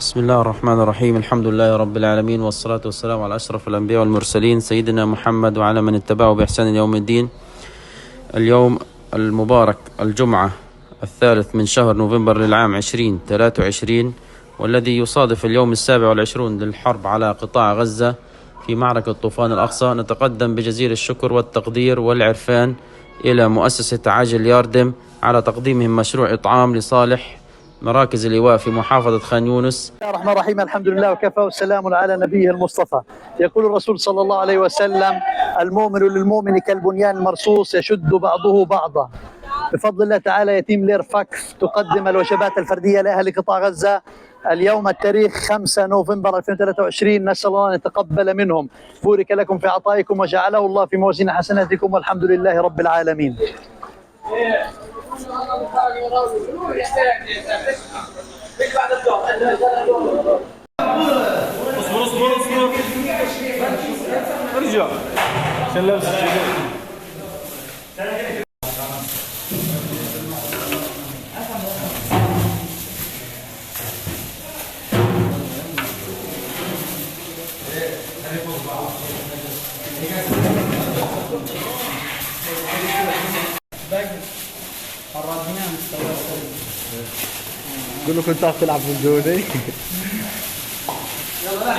بسم الله الرحمن الرحيم. الحمد لله رب العالمين، والصلاة والسلام على أشرف الأنبياء والمرسلين سيدنا محمد وعلى من اتبعه بإحسان يوم الدين. اليوم المبارك الجمعة 3 من شهر نوفمبر للعام 2023، والذي يصادف اليوم 27 للحرب على قطاع غزة في معركة طوفان الأقصى. نتقدم بجزيل الشكر والتقدير والعرفان إلى مؤسسة عاجل ياردم على تقديمهم مشروع إطعام لصالح مراكز اللواء في محافظة خان يونس. بسم الله الرحمن الرحيم. الحمد لله وكفى والسلام على نبيه المصطفى. يقول الرسول صلى الله عليه وسلم: المؤمن للمؤمن كالبنيان المرصوص يشد بعضه بعضا. بفضل الله تعالى يتيم لير فاكس تقدم الوجبات الفردية لأهل قطاع غزة اليوم التاريخ 5 نوفمبر 2023. نسأل الله أن يتقبل منهم. بورك لكم في عطائكم وجعله الله في موازين حسناتكم، والحمد لله رب العالمين. اصبر ارجع عشان لابس قول له كنت تلعب في الجودي. يلا